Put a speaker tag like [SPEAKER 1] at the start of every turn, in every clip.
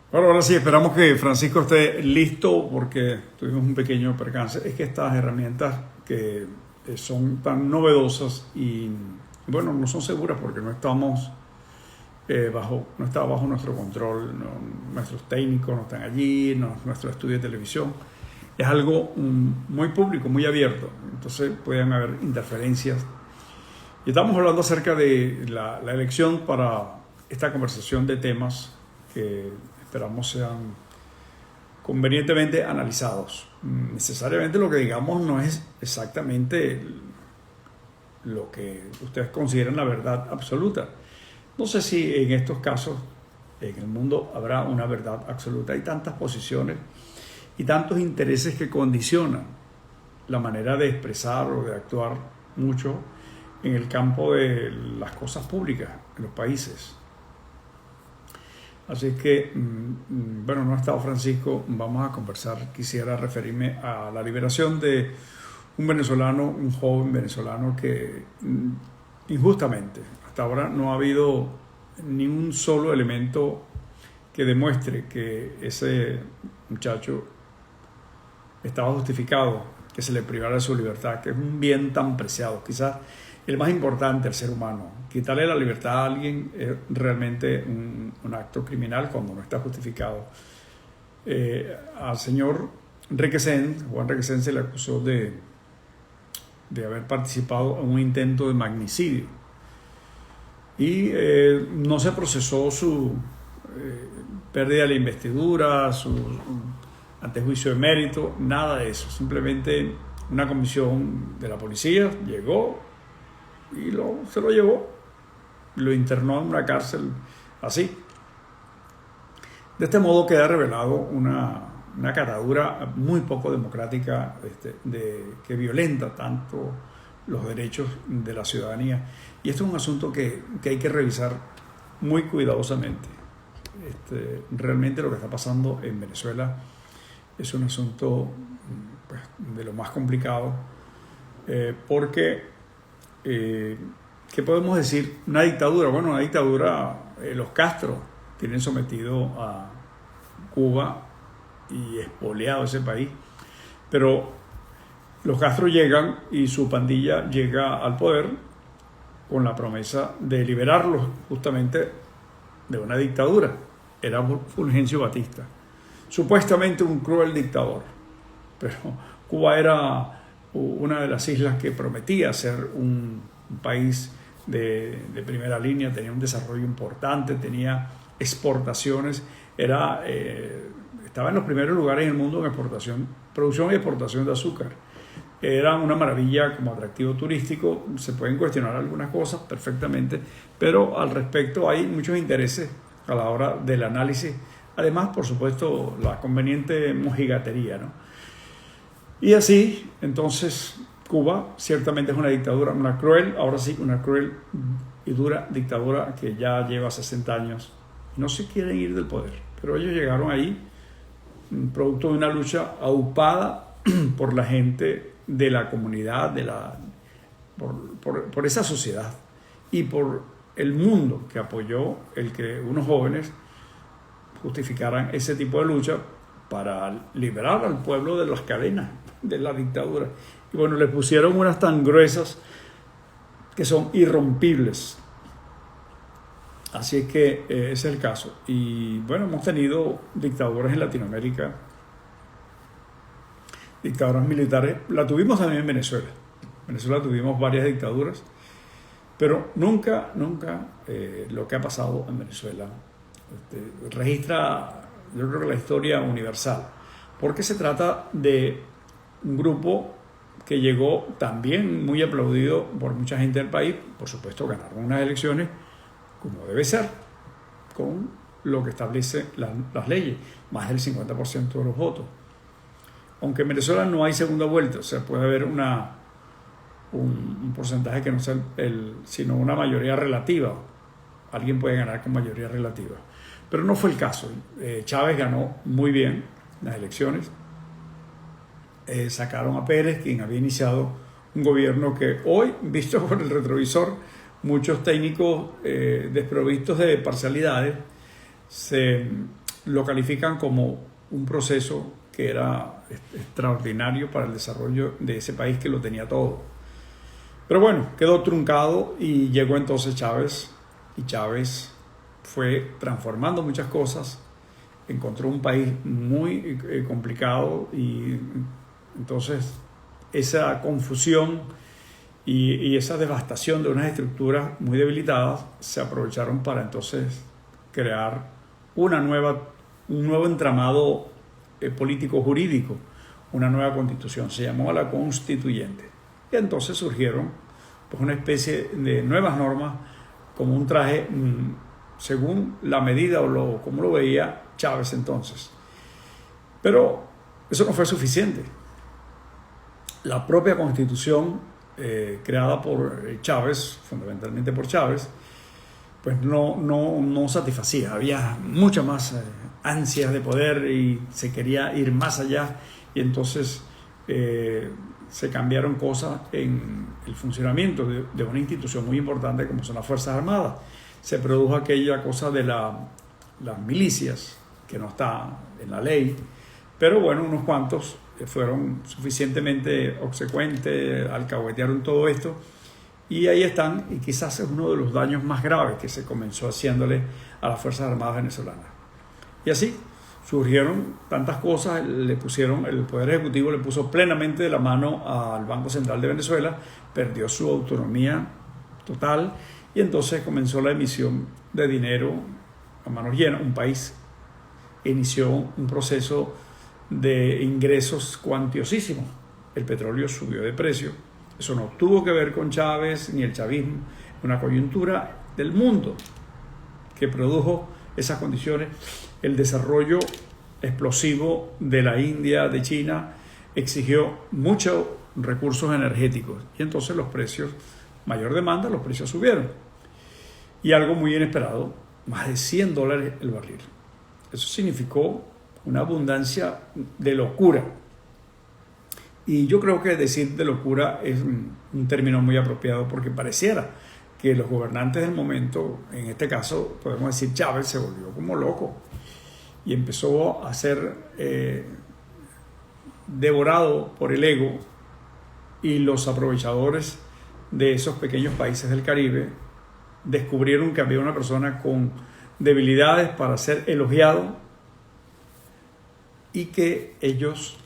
[SPEAKER 1] Bueno, ahora sí, esperamos que Francisco esté listo porque tuvimos un pequeño percance. Es que estas herramientas que son tan novedosas y, bueno, no son seguras porque no estamos no está bajo nuestro control, nuestros técnicos no están allí, nuestro estudio de televisión. Es algo muy público, muy abierto, entonces pueden haber interferencias. Y estamos hablando acerca de la elección para esta conversación de temas que esperamos sean convenientemente analizados. Necesariamente lo que digamos no es exactamente lo que ustedes consideran la verdad absoluta. No sé si en estos casos en el mundo habrá una verdad absoluta. Hay tantas posiciones y tantos intereses que condicionan la manera de expresar o de actuar mucho en el campo de las cosas públicas en los países. Así que, bueno, no ha estado Francisco, vamos a conversar. Quisiera referirme a la liberación de un venezolano, un joven venezolano que injustamente, hasta ahora no ha habido ni un solo elemento que demuestre que ese muchacho estaba justificado, que se le privara de su libertad, que es un bien tan preciado, quizás el más importante al ser humano. Quitarle la libertad a alguien es realmente un acto criminal cuando no está justificado. Al señor Juan Requesén, se le acusó de haber participado en un intento de magnicidio. Y no se procesó su pérdida de la investidura, su antejuicio de mérito, nada de eso. Simplemente una comisión de la policía llegó y se lo llevó, lo internó en una cárcel así. De este modo queda revelado una catadura muy poco democrática que violenta tanto los derechos de la ciudadanía. Y esto es un asunto que hay que revisar muy cuidadosamente. Realmente lo que está pasando en Venezuela es un asunto pues, de lo más complicado, porque ¿qué podemos decir? Una dictadura. Bueno, una dictadura, los Castro tienen sometido a Cuba y expoliado ese país, pero los Castro llegan y su pandilla llega al poder con la promesa de liberarlos justamente de una dictadura. Era Fulgencio Batista, supuestamente un cruel dictador, pero Cuba era una de las islas que prometía ser un país de primera línea, tenía un desarrollo importante, tenía exportaciones, estaba en los primeros lugares en el mundo en producción y exportación de azúcar. Era una maravilla como atractivo turístico. Se pueden cuestionar algunas cosas perfectamente, pero al respecto hay muchos intereses a la hora del análisis. Además, por supuesto, la conveniente mojigatería, ¿no? Y así, entonces, Cuba ciertamente es una dictadura, una cruel y dura dictadura que ya lleva 60 años. No se quieren ir del poder, pero ellos llegaron ahí producto de una lucha aupada por la gente de la comunidad, por esa sociedad y por el mundo que apoyó el que unos jóvenes justificaran ese tipo de lucha para liberar al pueblo de las cadenas de la dictadura. Y bueno, le pusieron unas tan gruesas que son irrompibles. Así es que ese es el caso. Y bueno, hemos tenido dictaduras en Latinoamérica, dictaduras militares. La tuvimos también en Venezuela. En Venezuela tuvimos varias dictaduras, pero nunca lo que ha pasado en Venezuela registra, yo creo que la historia universal, porque se trata de un grupo que llegó también muy aplaudido por mucha gente del país. Por supuesto, ganaron unas elecciones como debe ser, con lo que establece las leyes, más del 50% de los votos. Aunque en Venezuela no hay segunda vuelta, o sea, puede haber un porcentaje que no sea sino una mayoría relativa. Alguien puede ganar con mayoría relativa. Pero no fue el caso. Chávez ganó muy bien las elecciones. Sacaron a Pérez, quien había iniciado un gobierno que hoy, visto por el retrovisor, muchos técnicos desprovistos de parcialidades se lo califican como un proceso que era extraordinario para el desarrollo de ese país que lo tenía todo. Pero bueno, quedó truncado y llegó entonces Chávez, y Chávez fue transformando muchas cosas, encontró un país muy complicado y entonces esa confusión y esa devastación de unas estructuras muy debilitadas se aprovecharon para entonces crear un nuevo entramado político jurídico, una nueva constitución, se llamó la Constituyente. Y entonces surgieron pues una especie de nuevas normas como un traje según la medida o como lo veía Chávez entonces. Pero eso no fue suficiente. La propia Constitución creada por Chávez, fundamentalmente por Chávez, pues no satisfacía. Había mucha más ansias de poder y se quería ir más allá, y entonces se cambiaron cosas en el funcionamiento de una institución muy importante como son las Fuerzas Armadas. Se produjo aquella cosa de las milicias, que no está en la ley, pero bueno, unos cuantos fueron suficientemente obsecuentes, alcahuetearon todo esto, y ahí están, y quizás es uno de los daños más graves que se comenzó haciéndole a las Fuerzas Armadas venezolanas. Y así surgieron tantas cosas, el Poder Ejecutivo le puso plenamente de la mano al Banco Central de Venezuela, perdió su autonomía total, y entonces comenzó la emisión de dinero a manos llenas. Un país inició un proceso de ingresos cuantiosísimos. El petróleo subió de precio. Eso no tuvo que ver con Chávez ni el chavismo, una coyuntura del mundo que produjo esas condiciones. El desarrollo explosivo de la India, de China, exigió muchos recursos energéticos y entonces los precios, mayor demanda, los precios subieron. Y algo muy inesperado, más de $100 el barril. Eso significó una abundancia de locura. Y yo creo que decir de locura es un término muy apropiado, porque pareciera que los gobernantes del momento, en este caso podemos decir Chávez, se volvió como loco y empezó a ser devorado por el ego, y los aprovechadores de esos pequeños países del Caribe descubrieron que había una persona con debilidades para ser elogiado y que ellos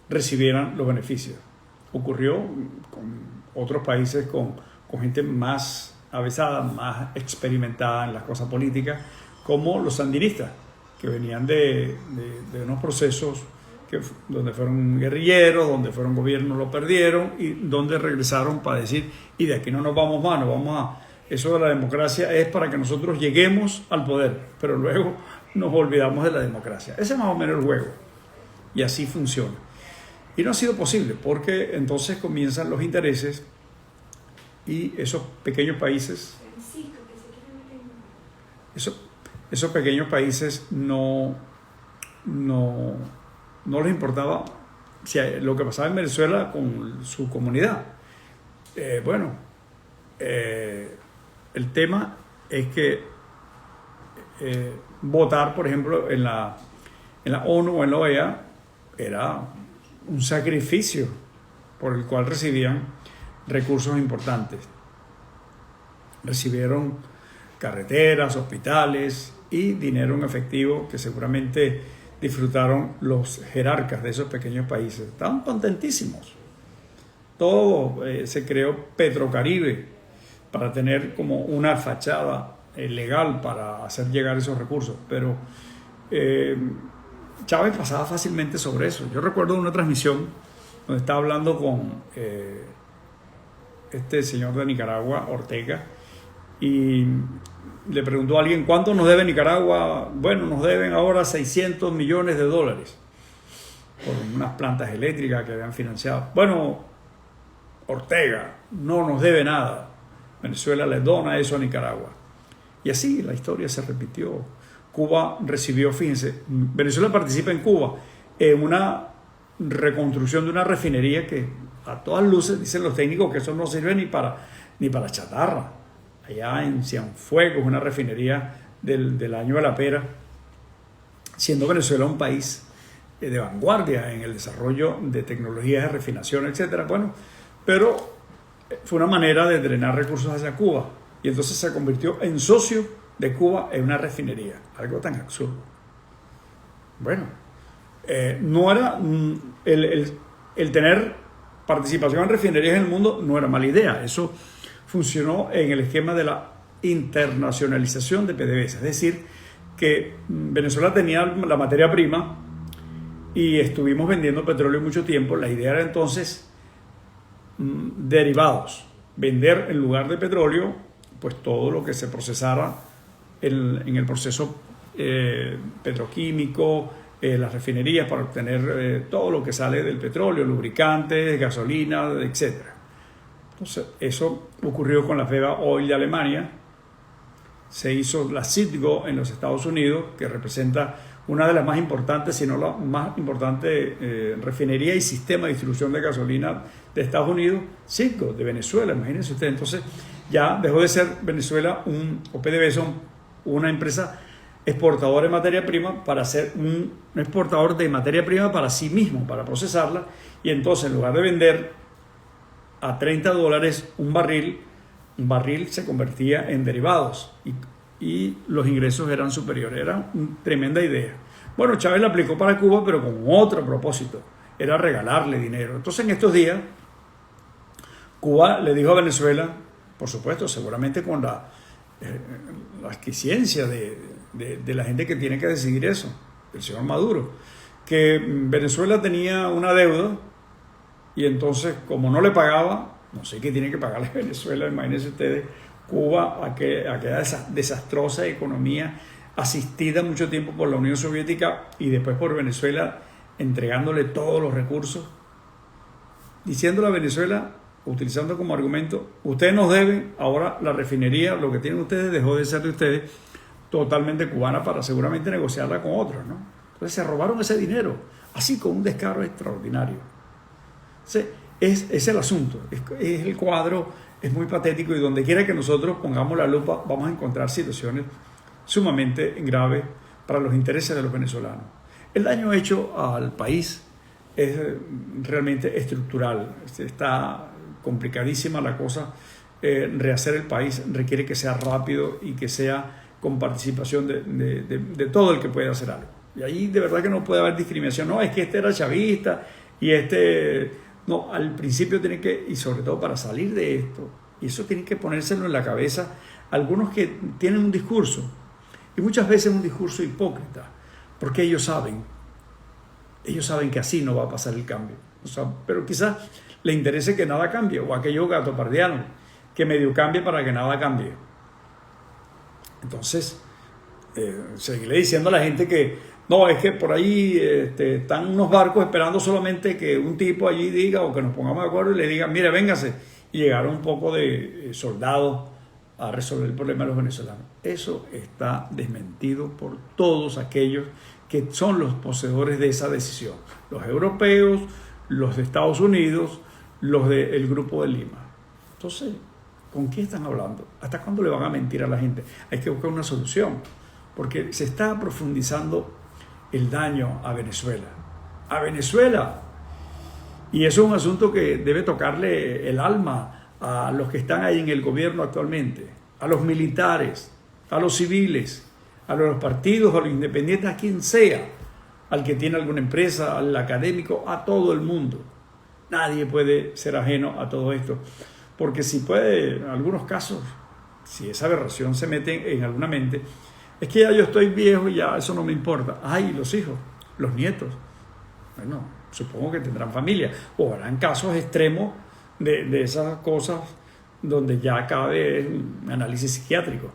[SPEAKER 1] recibieran los beneficios. Ocurrió con otros países con gente más avesada, más experimentada en las cosas políticas, como los sandinistas, que venían de unos procesos donde fueron guerrilleros, donde fueron gobiernos, lo perdieron, y donde regresaron para decir, y de aquí no nos vamos más, eso de la democracia es para que nosotros lleguemos al poder, pero luego nos olvidamos de la democracia. Ese es más o menos el juego, y así funciona. Y no ha sido posible, porque entonces comienzan los intereses, y esos pequeños países, esos pequeños países no les importaba lo que pasaba en Venezuela con su comunidad. El tema es que votar, por ejemplo, en la ONU o en la OEA era un sacrificio por el cual recibían recursos importantes. Recibieron carreteras, hospitales y dinero en efectivo que seguramente disfrutaron los jerarcas de esos pequeños países. Estaban contentísimos. Todo se creó Petrocaribe para tener como una fachada legal para hacer llegar esos recursos, pero Chávez pasaba fácilmente sobre eso. Yo recuerdo una transmisión donde estaba hablando con este señor de Nicaragua, Ortega, y le preguntó a alguien: ¿cuánto nos debe Nicaragua? Bueno, nos deben ahora $600 millones por unas plantas eléctricas que habían financiado. Bueno, Ortega no nos debe nada, Venezuela le dona eso a Nicaragua. Y así la historia se repitió. Cuba recibió, fíjense, Venezuela participa en Cuba en una reconstrucción de una refinería que a todas luces dicen los técnicos que eso no sirve ni para chatarra. Allá en Cienfuegos, una refinería del año de la pera, siendo Venezuela un país de vanguardia en el desarrollo de tecnologías de refinación, etcétera. Bueno, pero fue una manera de drenar recursos hacia Cuba y entonces se convirtió en socio de Cuba en una refinería, algo tan absurdo. Bueno, no era el tener participación en refinerías en el mundo no era mala idea. Eso funcionó en el esquema de la internacionalización de PDVSA, es decir, que Venezuela tenía la materia prima y estuvimos vendiendo petróleo mucho tiempo. La idea era entonces derivados, vender en lugar de petróleo pues todo lo que se procesara en el proceso petroquímico, las refinerías, para obtener todo lo que sale del petróleo, lubricantes, gasolina, etc. Entonces, eso ocurrió con la Feba Oil de Alemania. Se hizo la Citgo en los Estados Unidos, que representa una de las más importantes, si no la más importante refinería y sistema de distribución de gasolina de Estados Unidos. Citgo de Venezuela, imagínense ustedes. Entonces ya dejó de ser Venezuela o PDVSA una empresa exportadora de materia prima para ser un exportador de materia prima para sí mismo, para procesarla, y entonces en lugar de vender a $30 un barril se convertía en derivados y los ingresos eran superiores. Era una tremenda idea. Bueno, Chávez la aplicó para Cuba, pero con otro propósito, era regalarle dinero. Entonces en estos días Cuba le dijo a Venezuela, por supuesto, seguramente con la aquiescencia de la gente que tiene que decidir eso, el señor Maduro, que Venezuela tenía una deuda y entonces, como no le pagaba, no sé qué tiene que pagarle Venezuela, imagínense ustedes, Cuba, aquella desastrosa economía asistida mucho tiempo por la Unión Soviética y después por Venezuela, entregándole todos los recursos, diciéndole a Venezuela, utilizando como argumento, ustedes nos deben, ahora la refinería, lo que tienen ustedes, dejó de ser de ustedes, totalmente cubana, para seguramente negociarla con otros, ¿no? Entonces se robaron ese dinero, así con un descaro extraordinario. Entonces, es el asunto, es el cuadro, es muy patético, y donde quiera que nosotros pongamos la lupa vamos a encontrar situaciones sumamente graves para los intereses de los venezolanos. El daño hecho al país es realmente estructural, está complicadísima la cosa. Rehacer el país requiere que sea rápido y que sea con participación de todo el que pueda hacer algo. Y ahí de verdad que no puede haber discriminación. No, es que este era chavista y este... No, al principio tiene que, y sobre todo para salir de esto, y eso tiene que ponérselo en la cabeza algunos que tienen un discurso, y muchas veces un discurso hipócrita, porque ellos saben que así no va a pasar el cambio. O sea, pero quizás le interese que nada cambie, o aquellos gatopardianos, que medio cambie para que nada cambie. Entonces, seguirle diciendo a la gente que no, es que por ahí están unos barcos esperando solamente que un tipo allí diga, o que nos pongamos de acuerdo y le digan, mire, véngase, y llegaron un poco de soldados a resolver el problema de los venezolanos. Eso está desmentido por todos aquellos que son los poseedores de esa decisión. Los europeos, los de Estados Unidos, los del Grupo de Lima. Entonces, ¿con quién están hablando? ¿Hasta cuándo le van a mentir a la gente? Hay que buscar una solución, porque se está profundizando el daño a Venezuela. ¡A Venezuela! Y eso es un asunto que debe tocarle el alma a los que están ahí en el gobierno actualmente, a los militares, a los civiles, a los partidos, a los independientes, a quien sea, al que tiene alguna empresa, al académico, a todo el mundo. Nadie puede ser ajeno a todo esto, porque si puede, en algunos casos, si esa aberración se mete en alguna mente, es que ya yo estoy viejo y ya eso no me importa. Ay, los hijos, los nietos. Bueno, supongo que tendrán familia. O habrán casos extremos de esas cosas donde ya cabe un análisis psiquiátrico.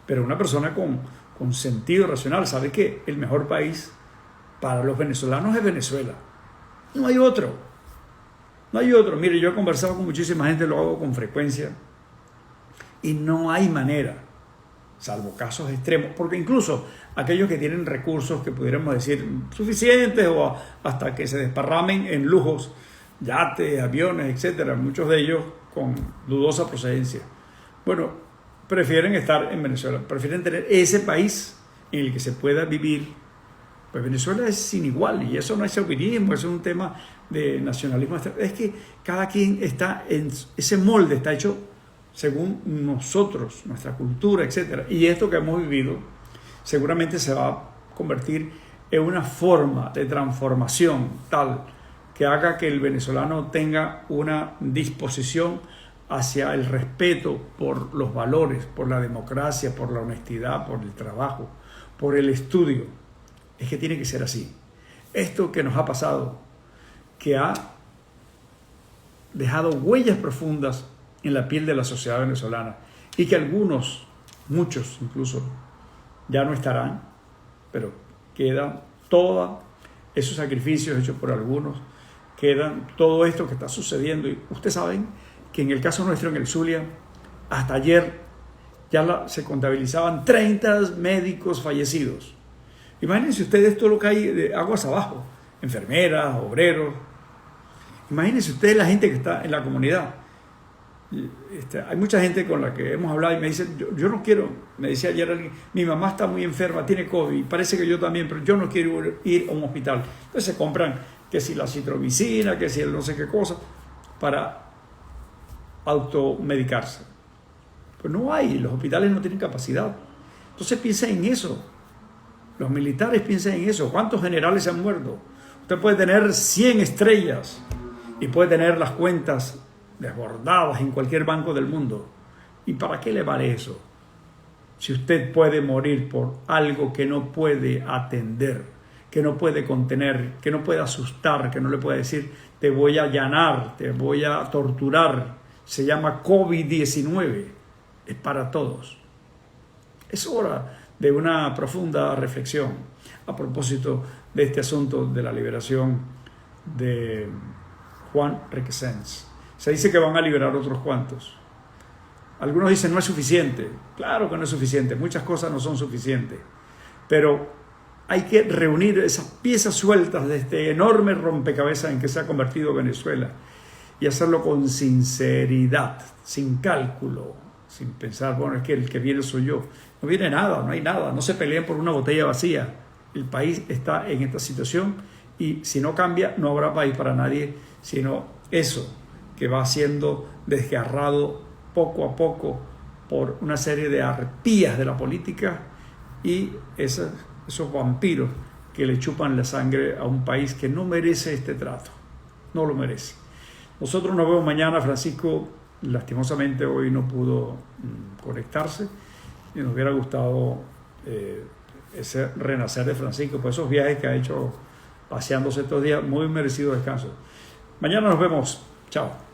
[SPEAKER 1] Pero una persona con sentido racional sabe que el mejor país para los venezolanos es Venezuela. No hay otro. No hay otro. Mire, yo he conversado con muchísima gente, lo hago con frecuencia, y no hay manera, salvo casos extremos, porque incluso aquellos que tienen recursos que pudiéramos decir suficientes o hasta que se desparramen en lujos, yates, aviones, etcétera, muchos de ellos con dudosa procedencia, bueno, prefieren estar en Venezuela, prefieren tener ese país en el que se pueda vivir Pues Venezuela es sin igual, y eso no es chauvinismo, eso es un tema de nacionalismo. Es que cada quien está en ese molde, está hecho según nosotros, nuestra cultura, etc. Y esto que hemos vivido seguramente se va a convertir en una forma de transformación tal que haga que el venezolano tenga una disposición hacia el respeto por los valores, por la democracia, por la honestidad, por el trabajo, por el estudio. Es que tiene que ser así. Esto que nos ha pasado, que ha dejado huellas profundas en la piel de la sociedad venezolana y que algunos, muchos incluso, ya no estarán, pero quedan todos esos sacrificios hechos por algunos, quedan todo esto que está sucediendo. Y ustedes saben que en el caso nuestro en el Zulia, hasta ayer ya se contabilizaban 30 médicos fallecidos. Imagínense ustedes todo lo que hay de aguas abajo, enfermeras, obreros. Imagínense ustedes la gente que está en la comunidad. Hay mucha gente con la que hemos hablado y me dice, yo no quiero, me decía ayer alguien, mi mamá está muy enferma, tiene COVID, parece que yo también, pero yo no quiero ir a un hospital. Entonces se compran que si la citromicina, que si el no sé qué cosa, para automedicarse. Pues no hay, los hospitales no tienen capacidad. Entonces piensa en eso. Los militares piensan en eso. ¿Cuántos generales se han muerto? Usted puede tener 100 estrellas y puede tener las cuentas desbordadas en cualquier banco del mundo. ¿Y para qué le vale eso? Si usted puede morir por algo que no puede atender, que no puede contener, que no puede asustar, que no le puede decir te voy a allanar, te voy a torturar. Se llama COVID-19. Es para todos. Es hora de una profunda reflexión a propósito de este asunto de la liberación de Juan Requesens. Se dice que van a liberar otros cuantos. Algunos dicen no es suficiente. Claro que no es suficiente. Muchas cosas no son suficientes. Pero hay que reunir esas piezas sueltas de este enorme rompecabezas en que se ha convertido Venezuela y hacerlo con sinceridad, sin cálculo, sin pensar, bueno, es que el que viene soy yo. No viene nada, no hay nada, no se peleen por una botella vacía. El país está en esta situación y si no cambia, no habrá país para nadie, sino eso que va siendo desgarrado poco a poco por una serie de arpías de la política y esos vampiros que le chupan la sangre a un país que no merece este trato, no lo merece. Nosotros nos vemos mañana. Francisco lastimosamente hoy no pudo conectarse y nos hubiera gustado ese renacer de Francisco por esos viajes que ha hecho paseándose estos días, muy merecido descanso. Mañana nos vemos. Chao.